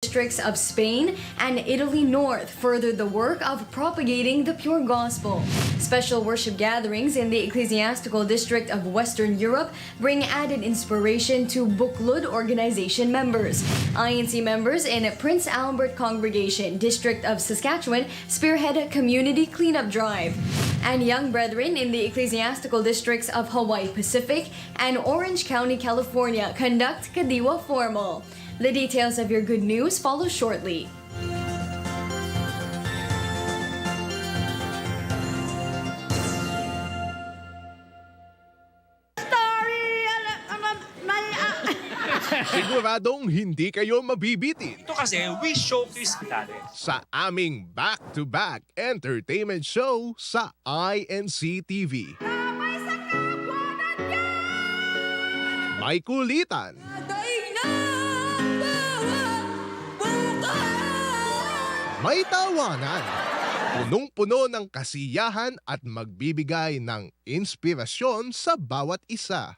districts of Spain and Italy North furthered the work of propagating the pure gospel. Special worship gatherings in the ecclesiastical district of Western Europe bring added inspiration to Buklod organization members. INC members in Prince Albert Congregation, District of Saskatchewan, spearhead a community cleanup drive. And young brethren in the ecclesiastical districts of Hawaii Pacific and Orange County, California, conduct Kadiwa Formal. The details of your good news follow shortly. Siguradong hindi kayo mabibitin Ito kasi, we showcase talent. sa aming back-to-back entertainment show sa INC TV. May kulitan, may tawanan, punong-puno ng kasiyahan at magbibigay ng inspirasyon sa bawat isa.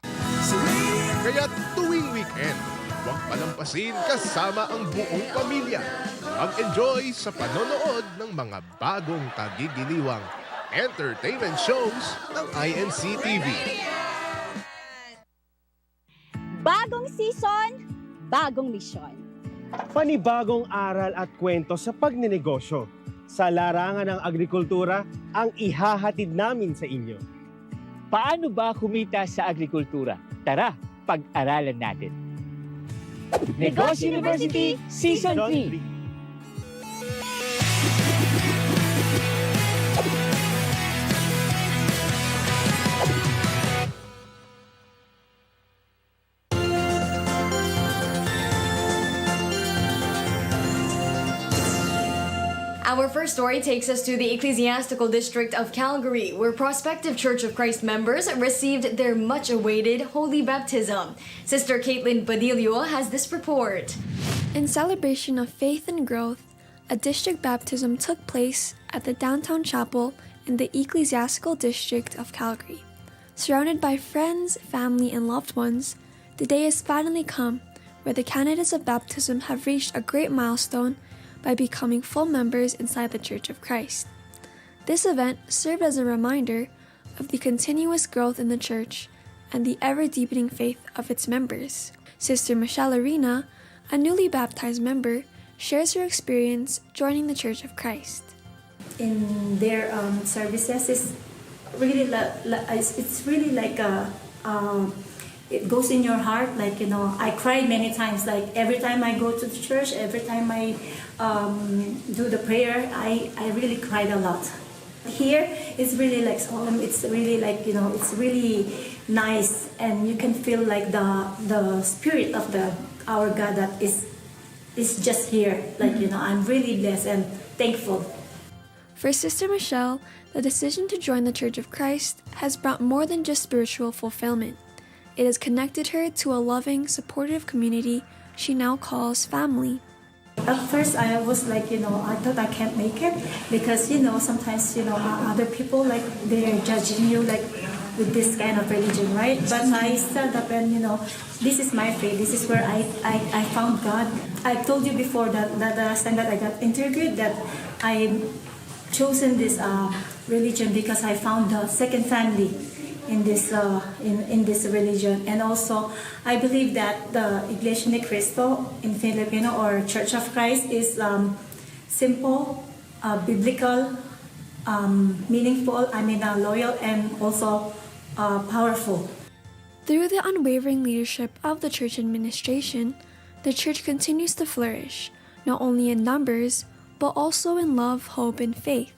Kaya tuwing weekend, huwag palampasin kasama ang buong pamilya. Mag-enjoy sa panonood ng mga bagong kagigiliwang entertainment shows ng INC TV. Bagong season, bagong misyon. Panibagong aral at kwento sa pagninegosyo. Sa larangan ng agrikultura, ang ihahatid namin sa inyo. Paano ba kumita sa agrikultura? Tara, pag-aralan natin. Negosyo University Season 3. Our first story takes us to the ecclesiastical district of Calgary, where prospective Church of Christ members received their much-awaited holy baptism. Sister Caitlin Padillo has this report. In celebration of faith and growth, a district baptism took place at the downtown chapel in the ecclesiastical district of Calgary. Surrounded by friends, family, and loved ones, the day has finally come where the candidates of baptism have reached a great milestone by becoming full members inside the Church of Christ. This event served as a reminder of the continuous growth in the Church and the ever-deepening faith of its members. Sister Michelle Arena, a newly baptized member, shares her experience joining the Church of Christ. In their services is really it's really like a it goes in your heart, like, you know, I cry many times, like every time I go to the church, every time I do the prayer, I really cried a lot. Here it's really like solemn, it's really like, you know, it's really nice, and you can feel like the spirit of our God that is just here, like, you know, I'm really blessed and thankful. For Sister Michelle, the decision to join the Church of Christ has brought more than just spiritual fulfillment. It has connected her to a loving, supportive community she now calls family. At first, I was like, you know, I thought I can't make it because, you know, sometimes, you know, other people, like, they're judging you, like, with this kind of religion, right? But I stood up and, you know, this is my faith. This is where I found God. I told you before that the last time that I got interviewed that I chosen this religion because I found the second family in this religion, and also I believe that the Iglesia ni Cristo in Filipino or Church of Christ is simple, biblical, meaningful. Loyal and also powerful. Through the unwavering leadership of the church administration, the church continues to flourish, not only in numbers, but also in love, hope, and faith.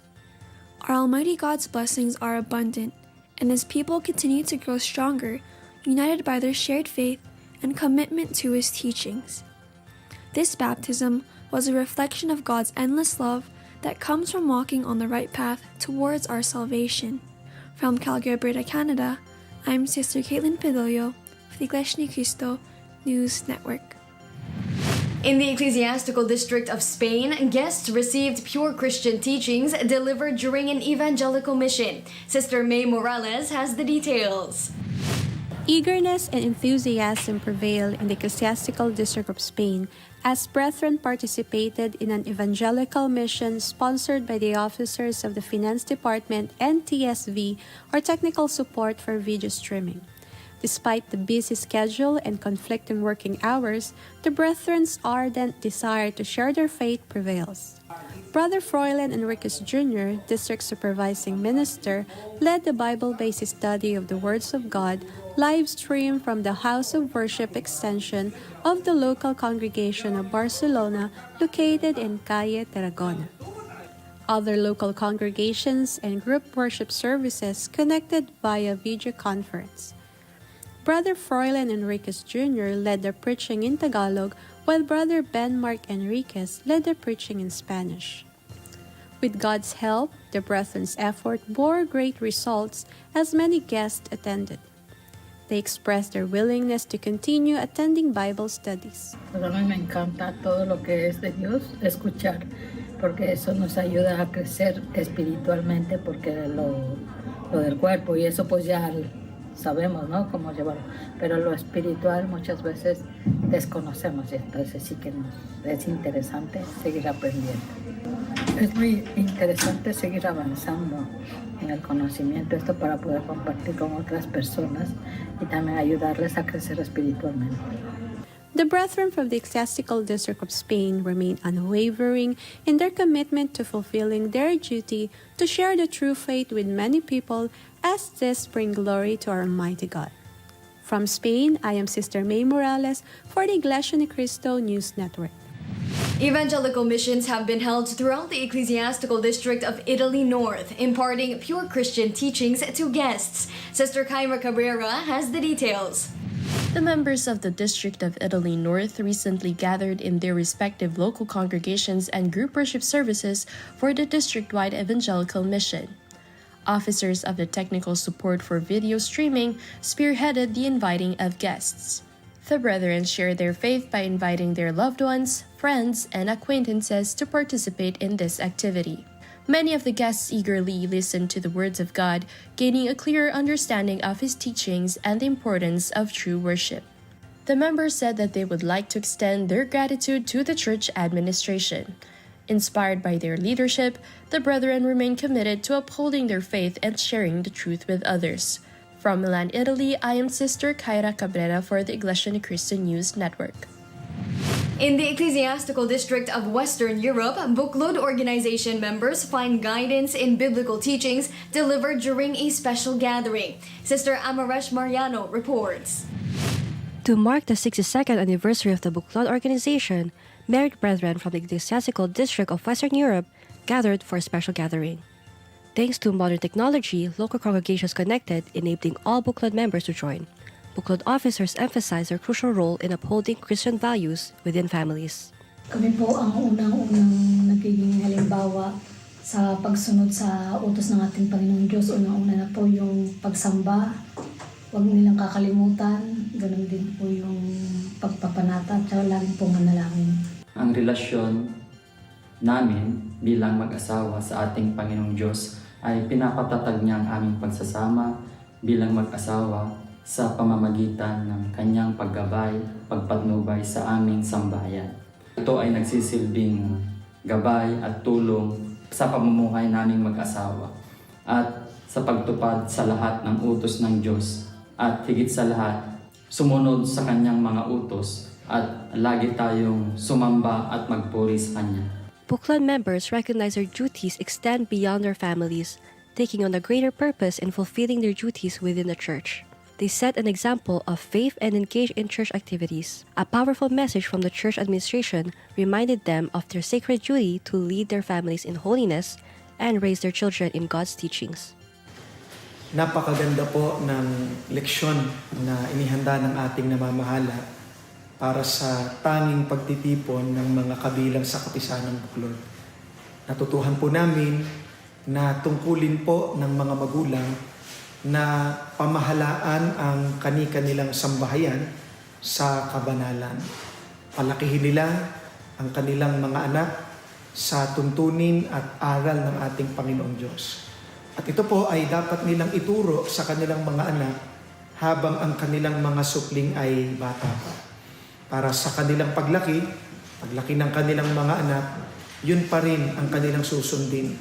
Our Almighty God's blessings are abundant, and His people continue to grow stronger, united by their shared faith and commitment to His teachings. This baptism was a reflection of God's endless love that comes from walking on the right path towards our salvation. From Calgary, Alberta, Canada, I'm Sister Caitlin Padillo of the Iglesia ni Cristo News Network. In the ecclesiastical district of Spain, guests received pure Christian teachings delivered during an evangelical mission. Sister May Morales has the details. Eagerness and enthusiasm prevailed in the ecclesiastical district of Spain as brethren participated in an evangelical mission sponsored by the officers of the Finance Department and TSV, or technical support for video streaming. Despite the busy schedule and conflicting working hours, the brethren's ardent desire to share their faith prevails. Brother Froilan Enriquez Jr., District Supervising Minister, led the Bible-based study of the Words of God live stream from the House of Worship extension of the local congregation of Barcelona located in Calle Tarragona. Other local congregations and group worship services connected via video conference. Brother Froilan Enriquez Jr. led the preaching in Tagalog, while Brother Ben Mark Enriquez led the preaching in Spanish. With God's help, the brethren's effort bore great results as many guests attended. They expressed their willingness to continue attending Bible studies. Pues a mí me encanta todo lo que es de Dios, escuchar, porque eso nos ayuda a crecer espiritualmente, porque lo del cuerpo y eso pues ya sabemos, ¿no?, cómo llevarlo, pero lo espiritual muchas veces desconocemos, y entonces sí que es interesante seguir aprendiendo. Es muy interesante seguir avanzando en el conocimiento, esto para poder compartir con otras personas y también ayudarles a crecer espiritualmente. The brethren from the Ecclesiastical District of Spain remain unwavering in their commitment to fulfilling their duty to share the true faith with many people, as this bring glory to our Almighty God. From Spain, I am Sister May Morales for the Iglesia ni Cristo News Network. Evangelical missions have been held throughout the Ecclesiastical District of Italy North, imparting pure Christian teachings to guests. Sister Kyra Cabrera has the details. The members of the District of Italy North recently gathered in their respective local congregations and group worship services for the district-wide evangelical mission. Officers of the technical support for video streaming spearheaded the inviting of guests. The brethren shared their faith by inviting their loved ones, friends, and acquaintances to participate in this activity. Many of the guests eagerly listened to the words of God, gaining a clearer understanding of His teachings and the importance of true worship. The members said that they would like to extend their gratitude to the church administration. Inspired by their leadership, the brethren remain committed to upholding their faith and sharing the truth with others. From Milan, Italy, I am Sister Kyra Cabrera for the Iglesia ni Cristo News Network. In the Ecclesiastical District of Western Europe, Bookload organization members find guidance in biblical teachings delivered during a special gathering. Sister Amaresh Mariano reports. To mark the 62nd anniversary of the Bookload organization, married brethren from the Ecclesiastical District of Western Europe gathered for a special gathering. Thanks to modern technology, local congregations connected, enabling all Bookload members to join. Bookload officers emphasize their crucial role in upholding Christian values within families. Kami po ang unang-unang nagiging halimbawa sa pagsunod sa utos ng ating Panginoong Diyos. Unang-una na po yung pagsamba, huwag nilang kakalimutan, ganun din po yung pagpapanata at laging po manalangin. Ang relasyon namin bilang mag-asawa sa ating Panginoong Diyos ay pinapatatag niya ang aming pagsasama bilang mag-asawa sa pamamagitan ng kanyang paggabay, pagpatnubay sa aming sambahayan. Ito ay nagsisilbing gabay at tulong sa pamumuhay naming mag-asawa at sa pagtupad sa lahat ng utos ng Diyos at higit sa lahat, sumunod sa kanyang mga utos at lagi tayong sumamba at magpuri sa kanya. Bookload members recognize their duties extend beyond their families, taking on a greater purpose in fulfilling their duties within the church. They set an example of faith and engage in church activities. A powerful message from the church administration reminded them of their sacred duty to lead their families in holiness and raise their children in God's teachings. Napakaganda po ng leksyon na inihanda ng ating namamahala para sa tanging pagtitipon ng mga kabilang sa kapisanan ng Bookload. Natutuhan po namin na tungkulin po ng mga magulang na pamahalaan ang kani-kanilang sambahayan sa kabanalan. Palakihin nila ang kanilang mga anak sa tuntunin at aral ng ating Panginoong Diyos. At ito po ay dapat nilang ituro sa kanilang mga anak habang ang kanilang mga supling ay bata pa. Para sa kanilang paglaki ng kanilang mga anak, yun pa rin ang kanilang susundin.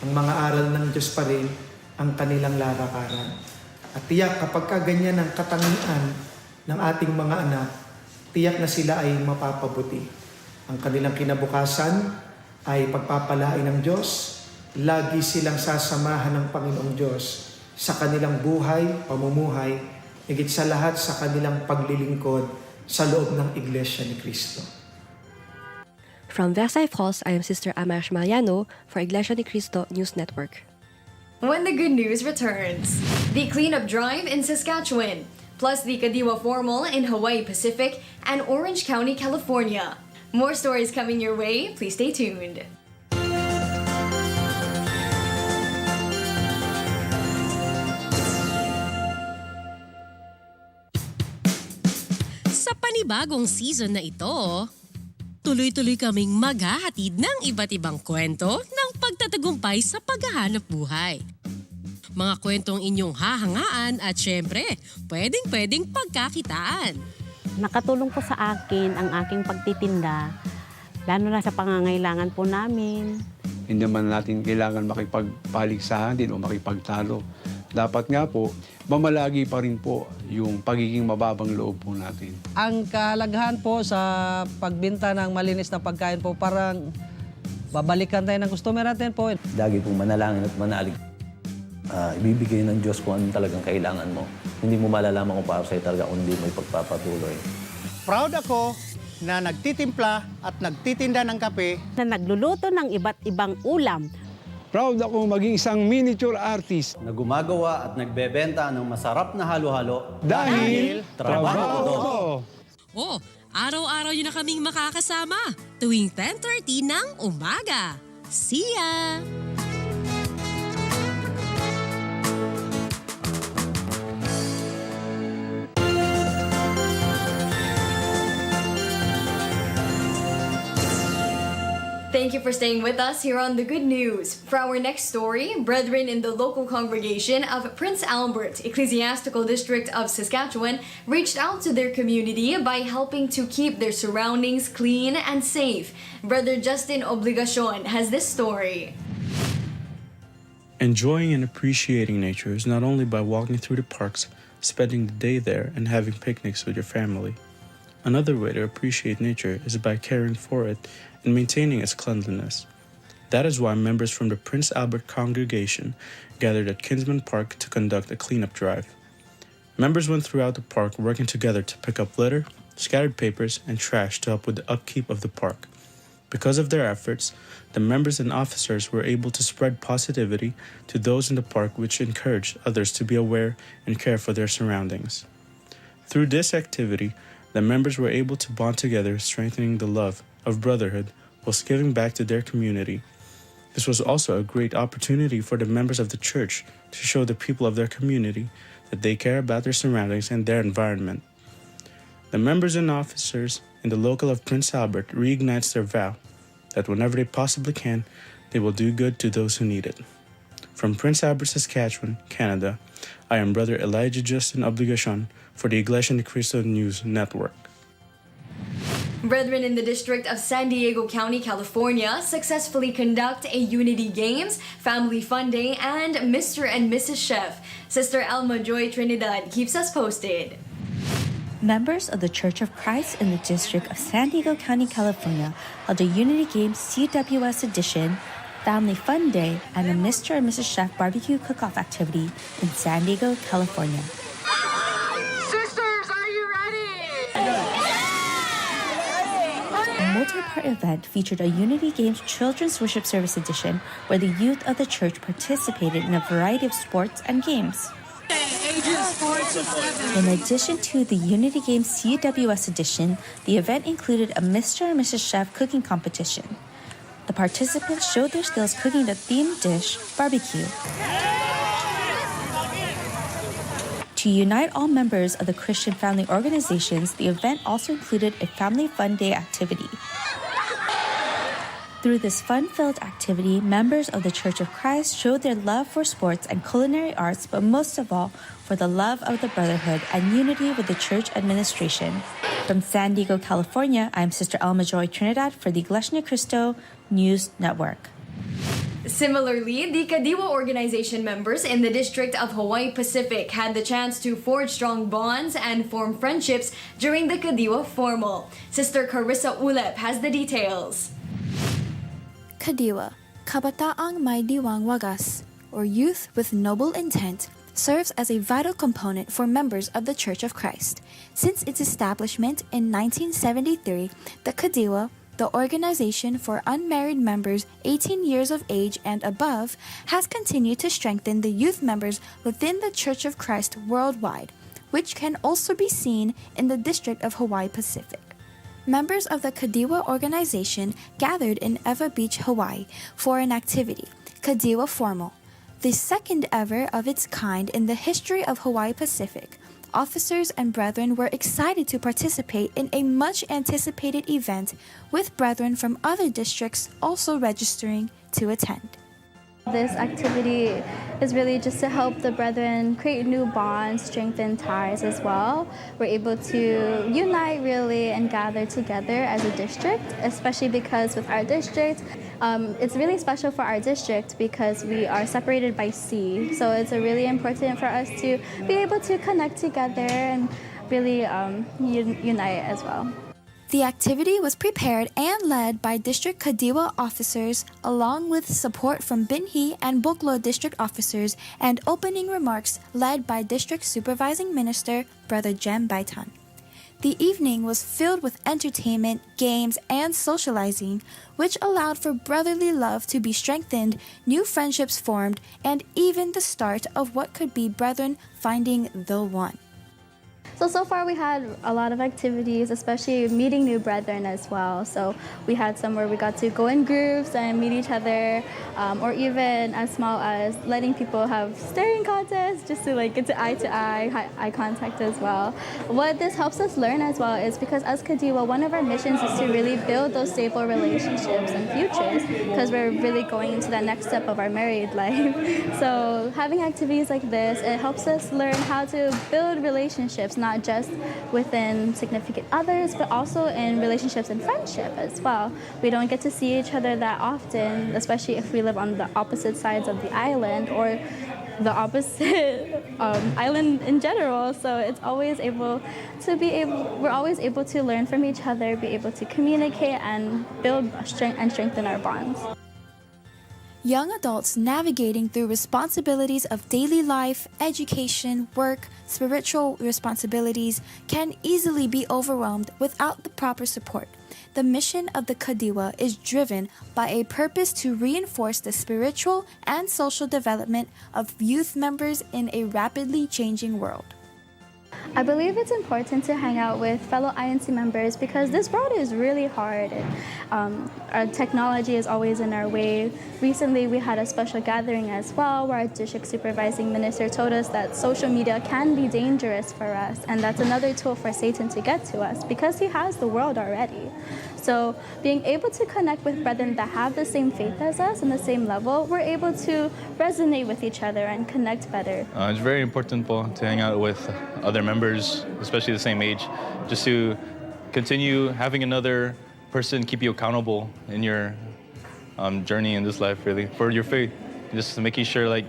Ang mga aral ng Diyos pa rin ang kanilang lalakaran. At tiyak kapag ganyan ang katangian ng ating mga anak, tiyak na sila ay mapapabuti. Ang kanilang kinabukasan ay pagpapalain ng Diyos. Lagi silang sasamahan ng Panginoong Diyos sa kanilang buhay, pamumuhay, higit sa lahat sa kanilang paglilingkod sa loob ng Iglesia ni Cristo. From Versailles Falls, I am Sister Amash Mariano for Iglesia ni Cristo News Network. When the good news returns, the cleanup drive in Saskatchewan, plus the Kadiwa Formal in Hawaii Pacific and Orange County, California. More stories coming your way. Please stay tuned. Sa panibagong season na ito, tuloy-tuloy kaming maghahatid ng iba't ibang kwento ng pagtatagumpay sa paghahanap buhay. Mga kwentong inyong hahangaan at syempre, pwedeng pagkakitaan. Nakatulong po sa akin ang aking pagtitinda, lalo na sa pangangailangan po namin. Hindi naman natin kailangan makipagpaligsahan din o makipagtalo. Dapat nga po, mamalagi pa rin po yung pagiging mababang loob po natin. Ang kahalagahan po sa pagbenta ng malinis na pagkain po, parang babalikan tayo ng customer natin po. Lagi pong manalangin at manalig. Ibibigay ng Diyos kung anong talagang kailangan mo. Hindi mo malalaman kung para sa'yo talaga kung hindi mo ipagpapatuloy. Proud ako na nagtitimpla at nagtitinda ng kape. Na nagluluto ng iba't ibang ulam. Proud ako maging isang miniature artist. Na gumagawa at nagbebenta ng masarap na halo-halo. Dahil trabaho ko. Oh, araw-araw yun na kaming makakasama tuwing 10:30 ng umaga. See ya! Thank you for staying with us here on The Good News. For our next story, brethren in the local congregation of Prince Albert Ecclesiastical District of Saskatchewan reached out to their community by helping to keep their surroundings clean and safe. Brother Justin Obligacion has this story. Enjoying and appreciating nature is not only by walking through the parks, spending the day there, and having picnics with your family. Another way to appreciate nature is by caring for it and maintaining its cleanliness. That is why members from the Prince Albert congregation gathered at Kinsman Park to conduct a cleanup drive. Members went throughout the park working together to pick up litter, scattered papers, and trash to help with the upkeep of the park. Because of their efforts, the members and officers were able to spread positivity to those in the park, which encouraged others to be aware and care for their surroundings. Through this activity, the members were able to bond together, strengthening the love of brotherhood whilst giving back to their community. This was also a great opportunity for the members of the church to show the people of their community that they care about their surroundings and their environment. The members and officers in the local of Prince Albert reignites their vow that whenever they possibly can, they will do good to those who need it. From Prince Albert, Saskatchewan, Canada, I am Brother Elijah Justin Obligacion for the Iglesia ni Cristo News Network. Brethren in the District of San Diego County, California successfully conduct a Unity Games, Family Fun Day, and Mr. and Mrs. Chef. Sister Alma Joy Trinidad keeps us posted. Members of the Church of Christ in the District of San Diego County, California held a Unity Games CWS edition, Family Fun Day, and a Mr. and Mrs. Chef barbecue cook-off activity in San Diego, California. Sisters, are you ready? A multi-part event featured a Unity Games Children's Worship Service edition where the youth of the church participated in a variety of sports and games. In addition to the Unity Games CWS edition, the event included a Mr. and Mrs. Chef cooking competition. The participants showed their skills cooking the themed dish, barbecue. To unite all members of the Christian family organizations, the event also included a Family Fun Day activity. Through this fun-filled activity, members of the Church of Christ showed their love for sports and culinary arts, but most of all, for the love of the brotherhood and unity with the church administration. From San Diego, California, I'm Sister Alma Joy Trinidad for the Iglesia ni Cristo News Network. Similarly, the Kadiwa organization members in the District of Hawaii Pacific had the chance to forge strong bonds and form friendships during the Kadiwa Formal. Sister Carissa Ulep has the details. Kadiwa, Kabataang May Diwang Wagas, or Youth with Noble Intent, serves as a vital component for members of the Church of Christ. Since its establishment in 1973, the Kadiwa, the organization for unmarried members 18 years of age and above, has continued to strengthen the youth members within the Church of Christ worldwide, which can also be seen in the District of Hawaii Pacific. Members of the Kadiwa organization gathered in Eva Beach, Hawaii for an activity, Kadiwa Formal, the second ever of its kind in the history of Hawaii Pacific. Officers and brethren were excited to participate in a much-anticipated event, with brethren from other districts also registering to attend. This activity is really just to help the brethren create new bonds, strengthen ties as well. We're able to unite really and gather together as a district, especially because with our district, it's really special for our district because we are separated by sea. So it's really important for us to be able to connect together and really unite as well. The activity was prepared and led by District Kadiwa officers, along with support from Binhi and Boklo district officers, and opening remarks led by District Supervising Minister Brother Jem Baitan. The evening was filled with entertainment, games, and socializing, which allowed for brotherly love to be strengthened, new friendships formed, and even the start of what could be brethren finding the one. So far we had a lot of activities, especially meeting new brethren as well. So we had some where we got to go in groups and meet each other, or even as small as letting people have staring contests just to like get to eye contact as well. What this helps us learn as well is because as Kadiwa, one of our missions is to really build those stable relationships and futures, because we're really going into that next step of our married life. So having activities like this, it helps us learn how to build relationships, not just within significant others, but also in relationships and friendship as well. We don't get to see each other that often, especially if we live on the opposite sides of the island or the opposite island in general. So it's always we're always able to learn from each other, be able to communicate and build and strengthen our bonds. Young adults navigating through responsibilities of daily life, education, work, spiritual responsibilities can easily be overwhelmed without the proper support. The mission of the Kadiwa is driven by a purpose to reinforce the spiritual and social development of youth members in a rapidly changing world. I believe it's important to hang out with fellow INC members because this world is really hard and our technology is always in our way. Recently we had a special gathering as well where our district supervising minister told us that social media can be dangerous for us, and that's another tool for Satan to get to us because he has the world already. So being able to connect with brethren that have the same faith as us and the same level, we're able to resonate with each other and connect better. It's very important to hang out with other members, especially the same age, just to continue having another person keep you accountable in your journey in this life, really, for your faith. Just making sure, like,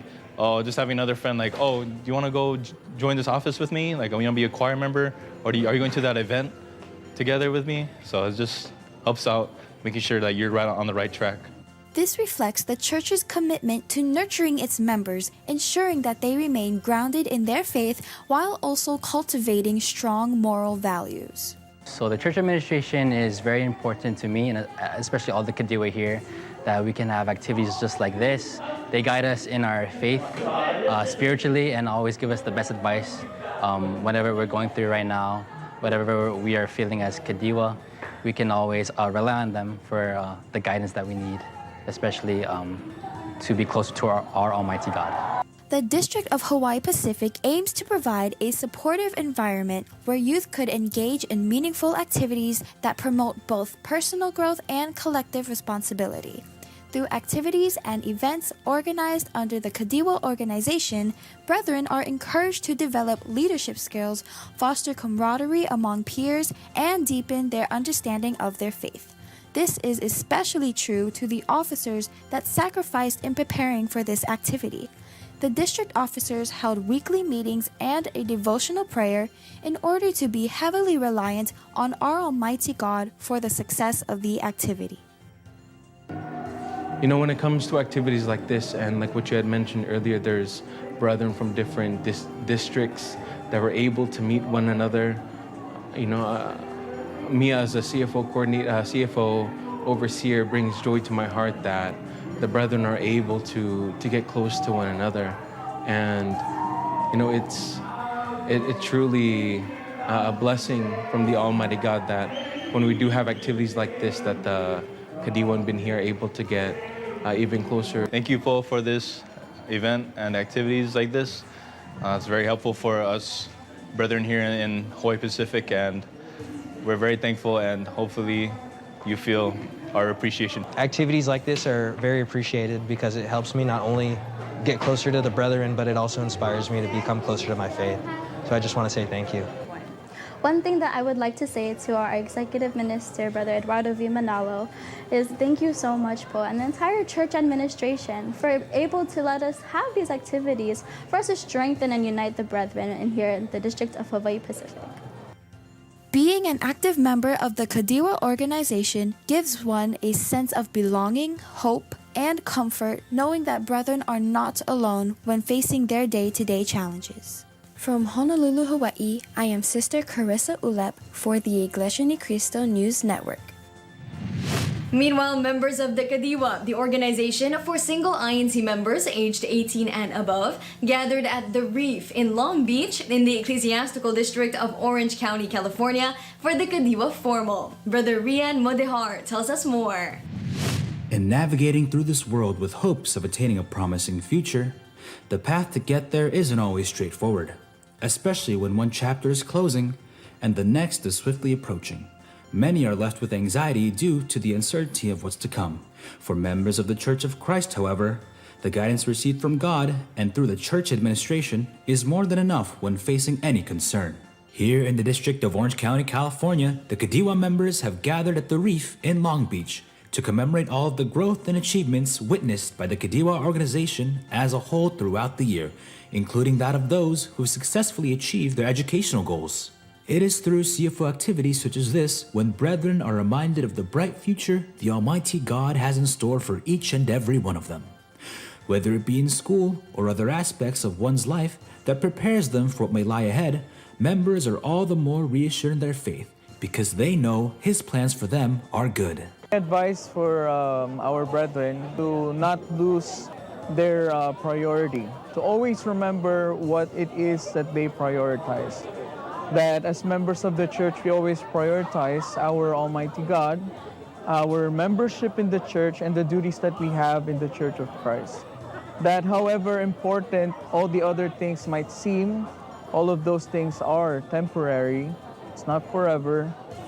just having another friend, like, oh, do you want to go join this office with me? Like, you want to be a choir member? Or are you going to that event together with me? So it just helps out, making sure that you're right on the right track. This reflects the church's commitment to nurturing its members, ensuring that they remain grounded in their faith while also cultivating strong moral values. So the church administration is very important to me, and especially all the Kadiwa here, that we can have activities just like this. They guide us in our faith spiritually and always give us the best advice whenever we're going through right now, whatever we are feeling as Kadiwa. We can always rely on them for the guidance that we need, especially to be closer to our Almighty God. The District of Hawaii Pacific aims to provide a supportive environment where youth could engage in meaningful activities that promote both personal growth and collective responsibility. Through activities and events organized under the Kadiwa organization, brethren are encouraged to develop leadership skills, foster camaraderie among peers, and deepen their understanding of their faith. This is especially true to the officers that sacrificed in preparing for this activity. The district officers held weekly meetings and a devotional prayer in order to be heavily reliant on our Almighty God for the success of the activity. You know, when it comes to activities like this, and like what you had mentioned earlier, there's brethren from different districts that were able to meet one another. You know, me as a CFO coordinator, CFO overseer brings joy to my heart that the brethren are able to get close to one another. And, you know, it's truly a blessing from the Almighty God that when we do have activities like this, that the Kadiwa and Binhi are able to get even closer. Thank you, Paul, for this event and activities like this. It's very helpful for us brethren here in Hawaii Pacific, and we're very thankful, and hopefully you feel our appreciation. Activities like this are very appreciated because it helps me not only get closer to the brethren, but it also inspires me to become closer to my faith. So I just want to say thank you. One thing that I would like to say to our executive minister, Brother Eduardo V. Manalo, is thank you so much, Paul, and the entire church administration for able to let us have these activities for us to strengthen and unite the brethren in here in the District of Hawaii Pacific. Being an active member of the Kadiwa organization gives one a sense of belonging, hope, and comfort knowing that brethren are not alone when facing their day-to-day challenges. From Honolulu, Hawaii, I am Sister Carissa Ulep for the Iglesia Ni Cristo News Network. Meanwhile, members of the Kadiwa, the organization for single INC members aged 18 and above, gathered at the Reef in Long Beach in the Ecclesiastical District of Orange County, California for the Kadiwa Formal. Brother Rian Modehar tells us more. In navigating through this world with hopes of attaining a promising future, the path to get there isn't always straightforward, especially when one chapter is closing and the next is swiftly approaching. Many are left with anxiety due to the uncertainty of what's to come. For members of the Church of Christ, however, the guidance received from God and through the church administration is more than enough when facing any concern. Here in the District of Orange County, California, the Kadiwa members have gathered at the Reef in Long Beach to commemorate all of the growth and achievements witnessed by the Kadiwa organization as a whole throughout the year, including that of those who successfully achieved their educational goals. It is through CFO activities such as this when brethren are reminded of the bright future the Almighty God has in store for each and every one of them. Whether it be in school or other aspects of one's life that prepares them for what may lie ahead, members are all the more reassured in their faith because they know His plans for them are good. Advice for our brethren to not lose their priority, to always remember what it is that they prioritize. That as members of the church, we always prioritize our Almighty God, our membership in the church, and the duties that we have in the Church of Christ. That however important all the other things might seem, all of those things are temporary. It's not forever,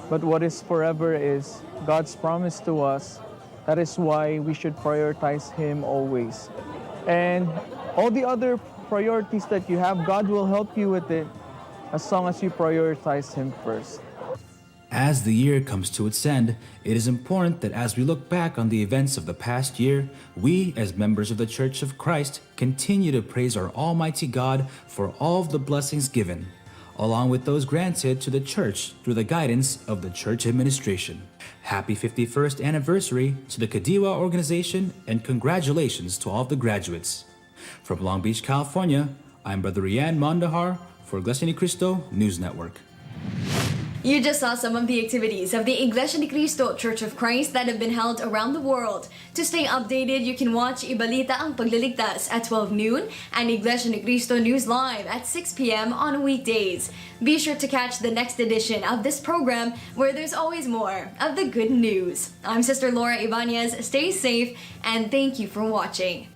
but what is forever is God's promise to us. That is why we should prioritize Him always. And all the other priorities that you have, God will help you with it as long as you prioritize Him first. As the year comes to its end, it is important that as we look back on the events of the past year, we, as members of the Church of Christ, continue to praise our Almighty God for all of the blessings given, along with those granted to the Church through the guidance of the Church administration. Happy 51st anniversary to the Kadiwa organization, and congratulations to all of the graduates. From Long Beach, California, I'm Brother Rian Mondahar for Iglesia Ni Cristo News Network. You just saw some of the activities of the Iglesia Ni Cristo Church of Christ that have been held around the world. To stay updated, you can watch Ibalita ang Pagliligtas at 12 noon and Iglesia Ni Cristo News Live at 6 p.m. on weekdays. Be sure to catch the next edition of this program where there's always more of the good news. I'm Sister Laura Ibanez. Stay safe and thank you for watching.